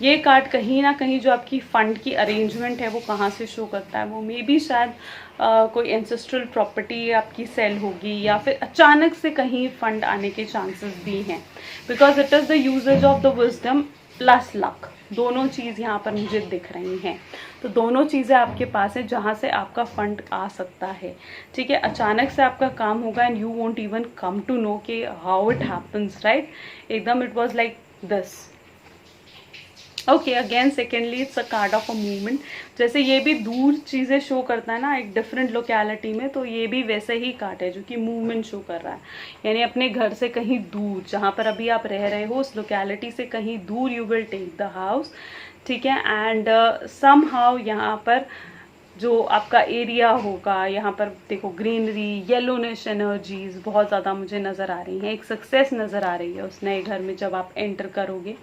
ये कार्ड कहीं ना कहीं जो आपकी फंड की अरेंजमेंट है वो कहाँ से शो करता है, वो मे बी शायद कोई एंसेस्ट्रल प्रॉपर्टी आपकी सेल होगी, या फिर अचानक से कहीं फंड आने के चांसेस भी हैं, because it is the usages of the wisdom plus luck. दोनों चीज़ यहाँ पर मुझे दिख रही हैं. तो दोनों चीज़ें आपके पास है जहाँ से आपका फंड आ सकता है. ठीक है, अचानक से आपका काम होगा and you won't even come to know कि हाउ इट हैपन्स, राइट. एकदम it was like this. Okay, again secondly it's a card of a movement. जैसे ये भी दूर चीज़ें शो करता है ना एक डिफरेंट लोकेलिटी में, तो ये भी वैसे ही कार्ड है जो कि मूवमेंट शो कर रहा है. यानी अपने घर से कहीं दूर, जहाँ पर अभी आप रह रहे हो उस लोकेलिटी से कहीं दूर you will take the house. ठीक है, एंड समहाउ यहाँ पर जो आपका एरिया होगा, यहाँ पर देखो ग्रीनरी, येलोनेश एनर्जीज बहुत ज़्यादा मुझे नज़र आ रही हैं. एक सक्सेस नज़र आ रही है उस नए घर में. जब आप एंटर करोगे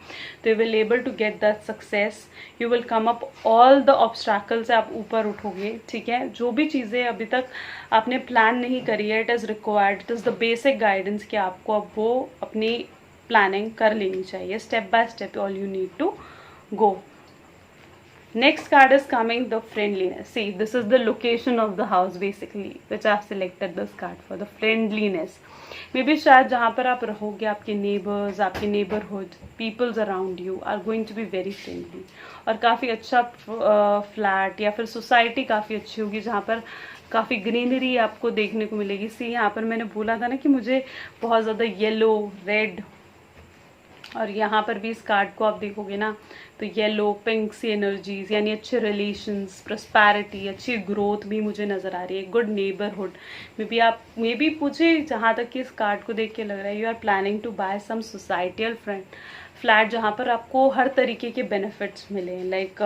तो you will able to get that success. You will come up all the obstacle से आप ऊपर उठोगे. ठीक है, जो भी चीज़ें अभी तक आपने प्लान नहीं करी है, it is required, it is the basic guidance कि आपको अब वो अपनी प्लानिंग कर लेनी चाहिए. Step by step all you need to go. Next card is coming, the friendliness. See, this is the location of the house basically, which I have selected this card for, the friendliness. Maybe शायद जहाँ पर आप रहोगे आपके neighbors, आपके neighborhood, peoples around you are going to be very friendly. और काफ़ी अच्छा फ्लैट या फिर सोसाइटी काफ़ी अच्छी होगी जहाँ पर काफ़ी ग्रीनरी आपको देखने को मिलेगी. सी, यहाँ पर मैंने बोला था ना कि मुझे बहुत ज़्यादा येलो, रेड, और यहाँ पर भी इस कार्ड को आप देखोगे ना तो येलो, पिंक सी एनर्जीज, यानी अच्छे रिलेशंस, प्रॉस्पेरिटी, अच्छी ग्रोथ भी मुझे नज़र आ रही है. Good neighbourhood. मे बी मुझे जहाँ तक कि इस कार्ड को देख के लग रहा है you are planning to buy some societal flat जहाँ पर आपको हर तरीके के बेनिफिट्स मिले, लाइक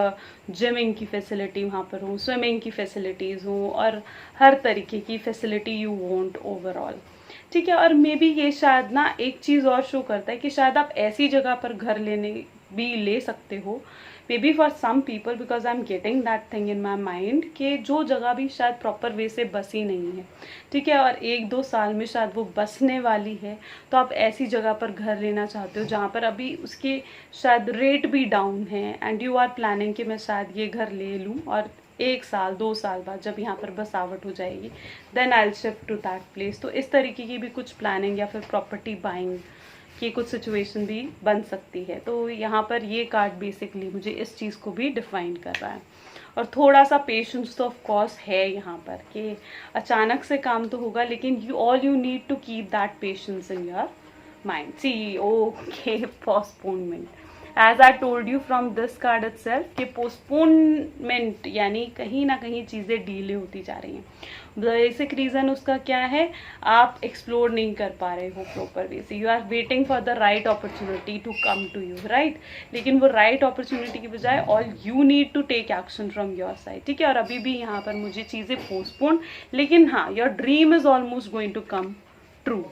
जिमिंग की फैसिलिटी वहाँ पर हो, स्विमिंग की फैसिलिटीज़ हो, और हर तरीके की फैसिलिटी यू वांट ओवरऑल. ठीक है, और मे बी ये शायद ना एक चीज़ और शो करता है कि शायद आप ऐसी जगह पर घर भी ले सकते हो, maybe for some people, because I am getting that thing in my mind कि जो जगह भी शायद प्रॉपर वे से बसी नहीं है. ठीक है, और 1-2 साल में शायद वो बसने वाली है, तो आप ऐसी जगह पर घर लेना चाहते हो जहाँ पर अभी उसके शायद रेट भी डाउन है, एंड यू आर प्लानिंग कि मैं शायद ये घर ले लूँ और 1 साल 2 साल बाद जब यहाँ पर बसावट हो जाएगी then I will shift to that place. तो इस तरीके की भी कुछ प्लानिंग या फिर प्रॉपर्टी बाइंग की कुछ सिचुएशन भी बन सकती है. तो यहाँ पर ये कार्ड बेसिकली मुझे इस चीज़ को भी डिफाइन कर रहा है. और थोड़ा सा पेशेंस तो ऑफ कोर्स है यहाँ पर कि अचानक से काम तो होगा, लेकिन you need to keep that patience in your mind. See, okay, postponement. As I told you from this card itself कि पोस्टपोनमेंट यानी कहीं ना कहीं चीज़ें डीले होती जा रही हैं. बेसिक रीज़न उसका क्या है, आप एक्सप्लोर नहीं कर पा रहे हो प्रॉपर वे से. You are waiting for the right opportunity to come to you, right. लेकिन वो राइट अपॉर्चुनिटी की बजाय all you need to take action from your side. ठीक है, और अभी भी यहाँ पर मुझे चीज़ें पोस्टपोन, लेकिन हाँ, your dream is almost going to come true.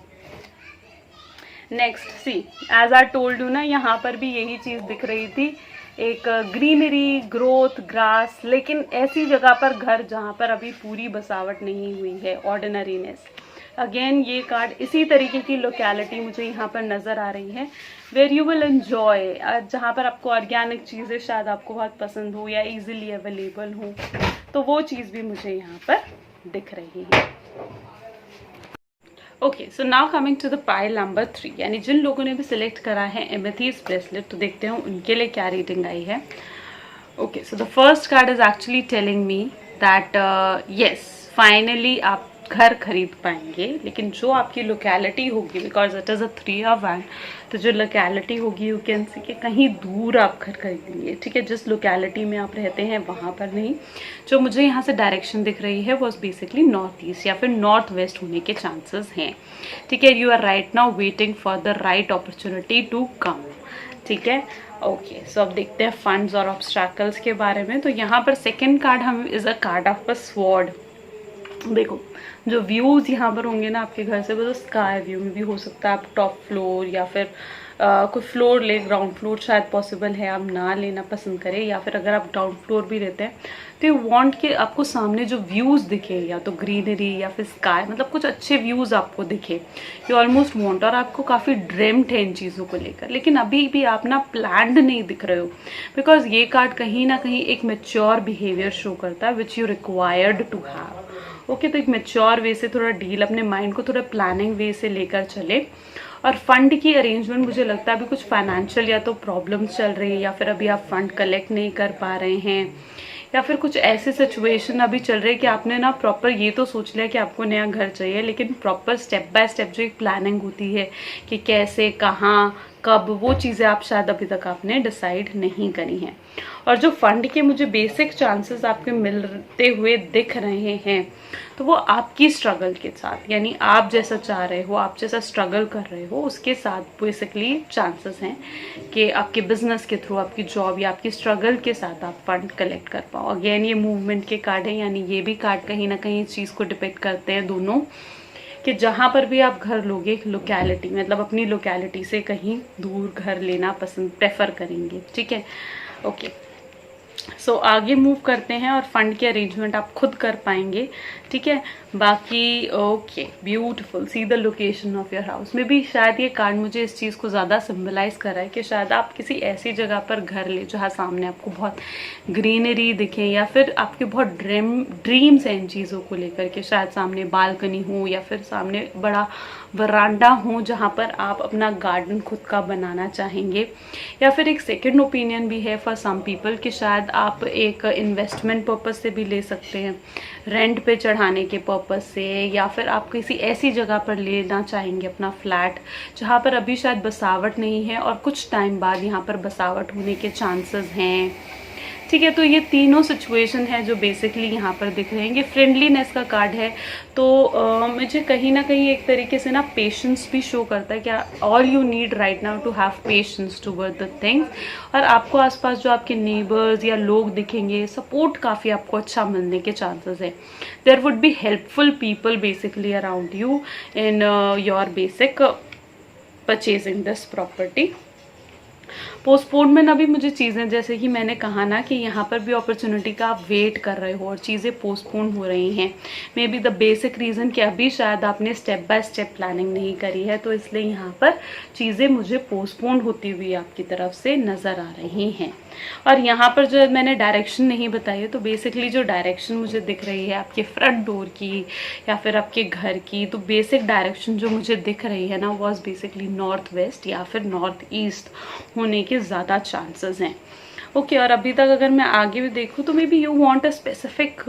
Next, see, as I told you ना, यहाँ पर भी यही चीज़ दिख रही थी, एक ग्रीनरी, ग्रोथ, ग्रास, लेकिन ऐसी जगह पर घर जहाँ पर अभी पूरी बसावट नहीं हुई है, ऑर्डिनरीनेस. अगेन ये कार्ड इसी तरीके की लोकेलिटी मुझे यहाँ पर नज़र आ रही है, वेयर यू विल एन्जॉय, जहाँ पर आपको ऑर्गेनिक चीज़ें शायद आपको बहुत पसंद हो या इजीली अवेलेबल हो, तो वो चीज़ भी मुझे यहाँ पर दिख रही है. Okay, so now coming to the pile number 3, यानी जिन लोगों ने भी सिलेक्ट करा है एमेथीस्ट ब्रेसलेट, तो देखते हैं उनके लिए क्या रीडिंग आई है. Okay, so the first card is actually telling me that yes, finally आप घर खरीद पाएंगे, लेकिन जो आपकी लोकेलिटी होगी, because it is a 3 of Wands, तो जो लोकेलिटी होगी यू कैन सी कि कहीं दूर आप घर खरीदेंगे. ठीक है, जिस लोकेलिटी में आप रहते हैं वहाँ पर नहीं. जो मुझे यहाँ से डायरेक्शन दिख रही है वो बेसिकली नॉर्थ ईस्ट या फिर नॉर्थ वेस्ट होने के चांसेस हैं. ठीक है, you are right now waiting for the right opportunity to come. ठीक है, ओके, सो अब देखते हैं फंड्स और ऑब्स्ट्रैकल्स के बारे में. तो यहाँ पर सेकेंड कार्ड हम is a card of a sword. देखो जो व्यूज़ यहाँ पर होंगे ना आपके घर से, वो तो स्काई व्यू में भी हो सकता है, आप टॉप फ्लोर या फिर कोई फ्लोर ले, ग्राउंड फ्लोर शायद पॉसिबल है आप ना लेना पसंद करें, या फिर अगर आप ग्राउंड फ्लोर भी रहते हैं तो यू वांट कि आपको सामने जो व्यूज़ दिखे, या तो ग्रीनरी या फिर स्काई, मतलब कुछ अच्छे व्यूज़ आपको दिखे, यू ऑलमोस्ट वांट, और आपको काफ़ी ड्रीम्ड है इन चीज़ों को लेकर, लेकिन अभी भी आप ना प्लान्ड नहीं दिख रहे हो, बिकॉज ये कार्ड कहीं ना कहीं एक मेच्योर बिहेवियर शो करता है which you required to have. Okay, तो एक मेच्योर वे से थोड़ा डील, अपने माइंड को थोड़ा प्लानिंग वे से लेकर चले। और फंड की अरेंजमेंट, मुझे लगता है अभी कुछ फाइनेंशियल या तो प्रॉब्लम्स चल रही है, या फिर अभी आप फंड कलेक्ट नहीं कर पा रहे हैं, या फिर कुछ ऐसे सिचुएशन अभी चल रही है कि आपने ना प्रॉपर ये तो सोच लिया कि आपको नया घर चाहिए, लेकिन प्रॉपर स्टेप बाय स्टेप जो एक प्लानिंग होती है कि कैसे, कहाँ, कब, वो चीज़ें आप शायद अभी तक आपने डिसाइड नहीं करी हैं। और जो फंड के मुझे बेसिक चांसेस आपके मिलते हुए दिख रहे हैं, तो वो आपकी स्ट्रगल के साथ, यानी आप जैसा चाह रहे हो, आप जैसा स्ट्रगल कर रहे हो, उसके साथ बेसिकली चांसेस हैं कि आपके बिजनेस के थ्रू, आपकी जॉब या आपकी स्ट्रगल के साथ आप फंड कलेक्ट कर पाओ। अगेन ये मूवमेंट के कार्ड है, यानी ये भी कार्ड कहीं ना कहीं इस चीज़ को डिपेक्ट करते हैं दोनों, कि जहाँ पर भी आप घर लोगे, लोकेलिटी मतलब अपनी लोकेलिटी से कहीं दूर घर लेना पसंद प्रेफर करेंगे। ठीक है, ओके, सो आगे मूव करते हैं, और फंड के अरेंजमेंट आप खुद कर पाएंगे। ठीक है, बाकी okay, beautiful, see the location of your house में भी शायद ये कार्ड मुझे इस चीज़ को ज़्यादा सिंबलाइज कर रहा है कि शायद आप किसी ऐसी जगह पर घर ले जहाँ सामने आपको बहुत ग्रीनरी दिखे, या फिर आपके बहुत ड्रीम्स हैं इन चीज़ों को लेकर के, शायद सामने बालकनी हो या फिर सामने बड़ा वरांडा हो जहाँ पर आप अपना गार्डन खुद का बनाना चाहेंगे, या फिर एक सेकेंड ओपिनियन भी है फॉर सम पीपल कि शायद आप एक इन्वेस्टमेंट पर्पस से भी ले सकते हैं, रेंट पे चढ़ाने के पर्पस से, या फिर आप किसी ऐसी जगह पर लेना चाहेंगे अपना फ्लैट जहाँ पर अभी शायद बसावट नहीं है और कुछ टाइम बाद यहाँ पर बसावट होने के चांसेस हैं। ठीक है, तो ये तीनों सिचुएशन है जो बेसिकली यहाँ पर दिख रहे हैं। ये फ्रेंडलीनेस का कार्ड है, तो मुझे कहीं ना कहीं एक तरीके से ना पेशेंस भी शो करता है, क्या all you need right now to have patience toward the things. और आपको आसपास जो आपके नेबर्स या लोग दिखेंगे, सपोर्ट काफ़ी आपको अच्छा मिलने के चांसेस है। There would be helpful people basically around you in your basic purchasing this property. Postponement, अभी मुझे चीज़ें, जैसे कि मैंने कहा ना कि यहाँ पर भी अपॉर्चुनिटी का आप वेट कर रहे हो और चीज़ें पोस्टपोन हो रही हैं। Maybe the basic reason कि अभी शायद आपने स्टेप बाय स्टेप प्लानिंग नहीं करी है, तो इसलिए यहाँ पर चीज़ें मुझे पोस्टपोन होती हुई आपकी तरफ से नज़र आ रही हैं। और यहाँ पर जो मैंने डायरेक्शन नहीं बताई है, तो बेसिकली जो डायरेक्शन मुझे दिख रही है आपके फ्रंट डोर की या फिर आपके घर की, तो बेसिक डायरेक्शन जो मुझे दिख रही है ना, वॉज बेसिकली नॉर्थ वेस्ट या फिर नॉर्थ ईस्ट होने के ज़्यादा चांसेस हैं। ओके, और अभी तक अगर मैं आगे भी देखूँ तो maybe you want a specific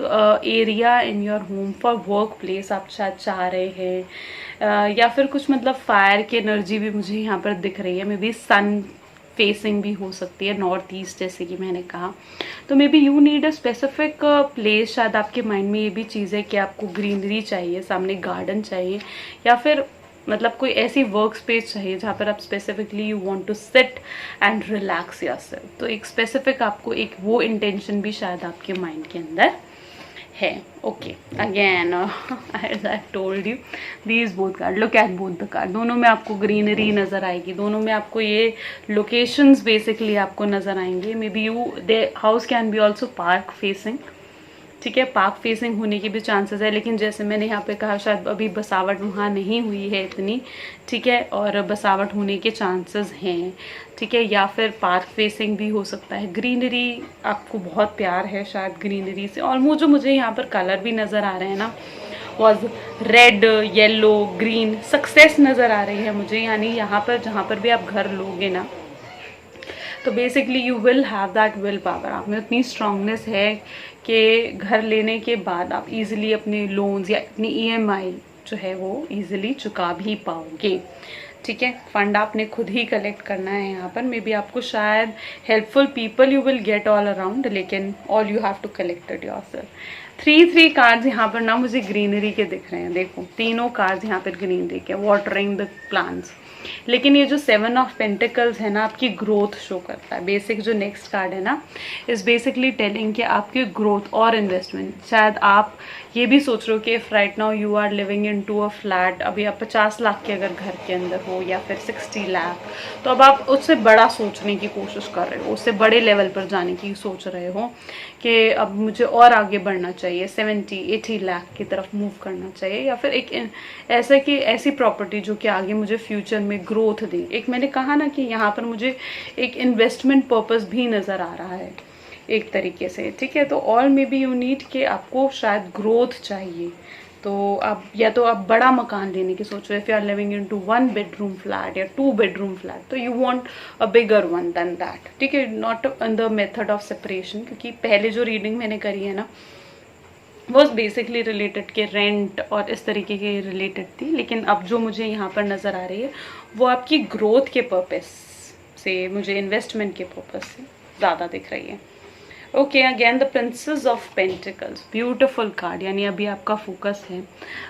area in your home for work place, आप शायद चाह रहे हैं, या फिर कुछ मतलब फायर की एनर्जी भी मुझे यहाँ पर दिख रही है। मे बी सन फेसिंग भी हो सकती है, नॉर्थ ईस्ट जैसे कि मैंने कहा, तो maybe you need a specific place. शायद आपके माइंड में ये भी चीज़ है कि आपको ग्रीनरी चाहिए, सामने गार्डन चाहिए, या फिर मतलब कोई ऐसी वर्क स्पेस चाहिए जहाँ पर आप specifically you want to sit and relax yourself. तो एक स्पेसिफिक आपको एक वो इंटेंशन भी शायद आपके माइंड के अंदर है। Okay, again as I told you, these both card, look at both the card, दोनों में आपको ग्रीनरी नजर आएगी, दोनों में आपको ये लोकेशंस बेसिकली आपको नजर आएंगे। May be you they house can be also park facing. ठीक है, पार्क फेसिंग होने की भी चांसेस है, लेकिन जैसे मैंने यहाँ पे कहा शायद अभी बसावट वहाँ नहीं हुई है इतनी। ठीक है, और बसावट होने के चांसेस हैं। ठीक है, या फिर पार्क फेसिंग भी हो सकता है। ग्रीनरी आपको बहुत प्यार है शायद ग्रीनरी से, और जो मुझे यहाँ पर कलर भी नज़र आ रहे हैं ना, was red, yellow, green, success नज़र आ रही है मुझे। यानी यहाँ पर जहाँ पर भी आप घर लोगे ना, तो basically you will have that will power, आप में उतनी स्ट्रांगनेस है कि घर लेने के बाद आप इजीली अपने लोन्स या अपनी ईएमआई जो है वो इजीली चुका भी पाओगे। ठीक है, फंड आपने खुद ही कलेक्ट करना है यहाँ पर। मे बी आपको शायद helpful people you will get all around, लेकिन all you have to collect it yourself. 3 cards यहाँ पर ना मुझे ग्रीनरी के दिख रहे हैं। देखो, तीनों कार्ड्स यहाँ पर ग्रीनरी के, वाटरिंग द प्लांट्स। लेकिन ये जो 7 ऑफ पेंटिकल्स है ना, आपकी ग्रोथ शो करता है। बेसिक जो नेक्स्ट कार्ड है ना, इज बेसिकली टेलिंग कि आपकी ग्रोथ और इन्वेस्टमेंट। शायद आप ये भी सोच रहे हो कि if right now you are living into a flat, अभी आप 50 लाख के अगर घर के अंदर हो या फिर 60 लाख, तो अब आप उससे बड़ा सोचने की कोशिश कर रहे हो, उससे बड़े लेवल पर जाने की सोच रहे हो कि अब मुझे और आगे बढ़ना चाहिए, 70-80 लाख की तरफ मूव करना चाहिए, या फिर एक ऐसा कि ऐसी प्रॉपर्टी जो कि आगे मुझे फ्यूचर में ग्रोथ दे। एक मैंने कहा ना कि यहाँ पर मुझे एक इन्वेस्टमेंट पर्पस भी नज़र आ रहा है एक तरीके से, ठीक है। तो all may be you need कि आपको शायद ग्रोथ चाहिए, तो आप या तो आप बड़ा मकान लेने की सोच रहे हो, if you are living into 1 bedroom flat या 2 बेडरूम फ्लैट, तो you want a bigger one then that, ठीक है। Not in the method of separation, क्योंकि पहले जो रीडिंग मैंने करी है ना, वॉज बेसिकली रिलेटेड के रेंट और इस तरीके के रिलेटेड थी, लेकिन अब जो मुझे यहाँ पर नज़र आ रही है वो आपकी ग्रोथ के पर्पस से, मुझे इन्वेस्टमेंट के पर्पस से ज़्यादा दिख रही है। Okay, again the princess of pentacles, beautiful card. यानी अभी आपका फोकस है,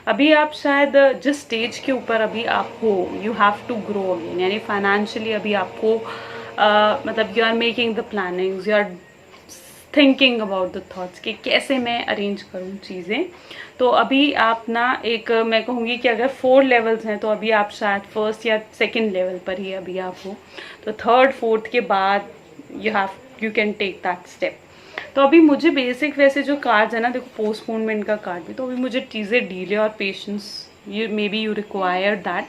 अभी आप शायद जिस स्टेज के ऊपर अभी आप हो, you have to grow again. यानी फाइनेंशियली अभी आपको मतलब you are making the plannings, you are thinking about the thoughts कि कैसे मैं अरेंज करूँ चीज़ें। तो अभी आप ना एक, मैं कहूँगी कि अगर 4 लेवल्स हैं तो अभी आप शायद फर्स्ट या सेकंड लेवल पर ही अभी आप हो, तो थर्ड फोर्थ के बाद you can take that step. तो अभी मुझे बेसिक वैसे जो कार्ड्स है ना, देखो पोस्टपोनमेंट का कार्ड भी, तो अभी मुझे चीज़ें डीले और patience, you may be you require that,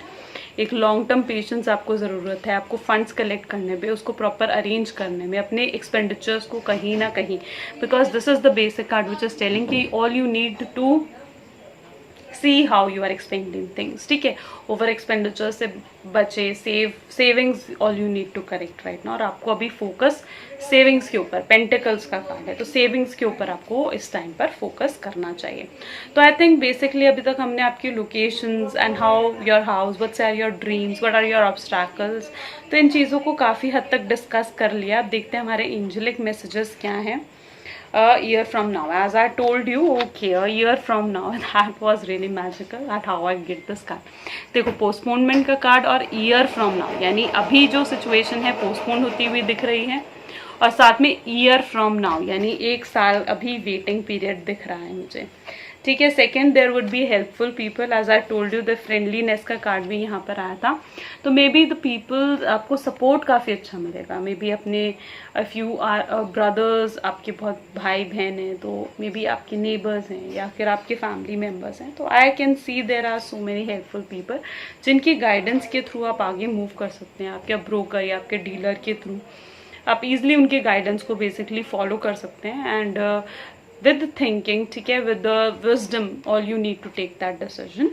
एक लॉन्ग टर्म पेशेंस आपको ज़रूरत है, आपको फंड्स कलेक्ट करने पे, उसको प्रॉपर अरेंज करने में, अपने एक्सपेंडिचर्स को कहीं ना कहीं, because this is the basic card which is telling कि all you need to see how you are expending things, ठीक है। ओवर एक्सपेंडिचर से बचे, savings all you need to correct right ना। और आपको अभी फोकस सेविंग्स के ऊपर, पेंटिकल्स का कार्ड है तो सेविंग्स के ऊपर आपको इस टाइम पर फोकस करना चाहिए। तो आई थिंक बेसिकली अभी तक हमने आपकी locations and how your house, what's are your dreams, what are your obstacles, तो इन चीज़ों को काफ़ी हद तक डिस्कस कर लिया। अब देखते हैं हमारे एंजेलिक मैसेजेस क्या हैं। A year from now, as I told you, okay, a year from now, that was really magical at how I get this card. देखो पोस्टपोनमेंट का कार्ड और ईयर फ्रॉम नाउ, यानी अभी जो सिचुएशन है postpone होती हुई दिख रही है, और साथ में ईयर फ्रॉम नाउ यानी 1 साल अभी वेटिंग पीरियड दिख रहा है मुझे, ठीक है। Second, there would be helpful people, as I told you the friendliness का कार्ड भी यहाँ पर आया था, तो मे बी द पीपल, आपको सपोर्ट काफ़ी अच्छा मिलेगा। मे बी अपने, इफ़ यू आर ब्रदर्स, आपके बहुत भाई बहन हैं, तो मे बी आपके नेबर्स हैं या फिर आपके फैमिली मेम्बर्स हैं, तो I can see there are so many helpful people जिनकी गाइडेंस के थ्रू आप आगे मूव कर सकते हैं। आपके ब्रोकर या आपके डीलर के थ्रू आप इजिली उनके गाइडेंस को बेसिकली फॉलो कर सकते हैं, एंड with thinking, ठीक है, with the wisdom, all you need to take that decision.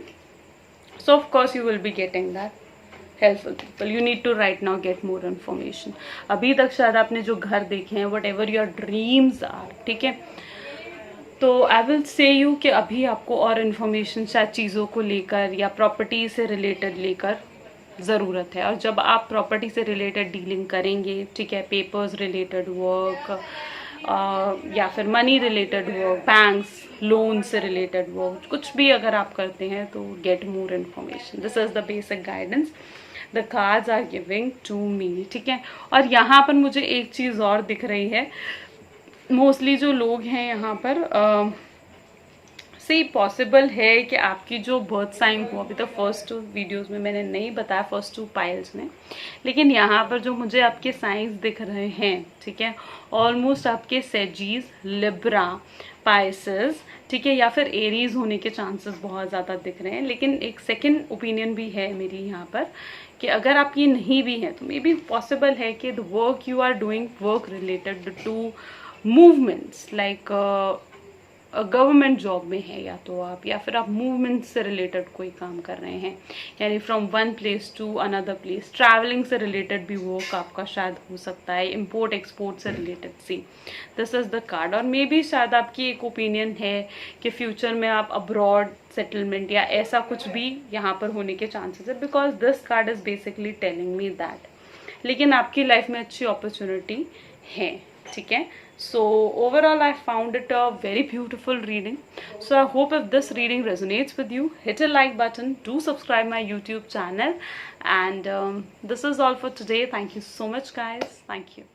So of course you will be getting that helpful people. You need to right now get more information. अभी तक शायद आपने जो घर देखे हैं, whatever your dreams are, ठीक है, तो आई विल से यू कि अभी आपको और इन्फॉर्मेशन शायद चीज़ों को लेकर या प्रॉपर्टी से रिलेटेड लेकर ज़रूरत है। और जब आप प्रॉपर्टी से रिलेटेड डीलिंग करेंगे, ठीक है, पेपर्स रिलेटेड वर्क, या फिर money related work, banks, loan से रिलेटेड वर्क, कुछ भी अगर आप करते हैं तो get more information. This is the basic guidance the cards are giving to me, ठीक है। और यहाँ पर मुझे एक चीज़ और दिख रही है, मोस्टली जो लोग हैं यहाँ पर से पॉसिबल है कि आपकी जो बर्थ साइन हो, अभी तो फर्स्ट 2 वीडियोस में मैंने नहीं बताया, फर्स्ट 2 पाइल्स में, लेकिन यहाँ पर जो मुझे आपके साइंस दिख रहे हैं, ठीक है, ऑलमोस्ट आपके सेजीज, लिब्रा, पाइसेस, ठीक है, या फिर एरीज होने के चांसेस बहुत ज़्यादा दिख रहे हैं। लेकिन एक सेकेंड ओपिनियन भी है मेरी यहाँ पर कि अगर आप ये नहीं भी हैं तो मे बी पॉसिबल है कि the work you are doing, work related to movements, like government job में है या तो आप, या फिर आप मूवमेंट से रिलेटेड कोई काम कर रहे हैं, यानी from one place to another place, travelling से रिलेटेड भी वर्क आपका शायद हो सकता है, इंपोर्ट एक्सपोर्ट से रिलेटेड। See this is the card. और मे बी शायद आपकी एक ओपिनियन है कि फ्यूचर में आप अब्रॉड सेटलमेंट या ऐसा कुछ भी यहाँ पर होने के चांसेस है, because this card is basically telling me that लेकिन आपकी लाइफ में अच्छी अपॉर्चुनिटी है, ठीक है. So overall I found it a very beautiful reading. So I hope if this reading resonates with you, hit a like button, do subscribe my YouTube channel, and this is all for today. Thank you so much guys. Thank you.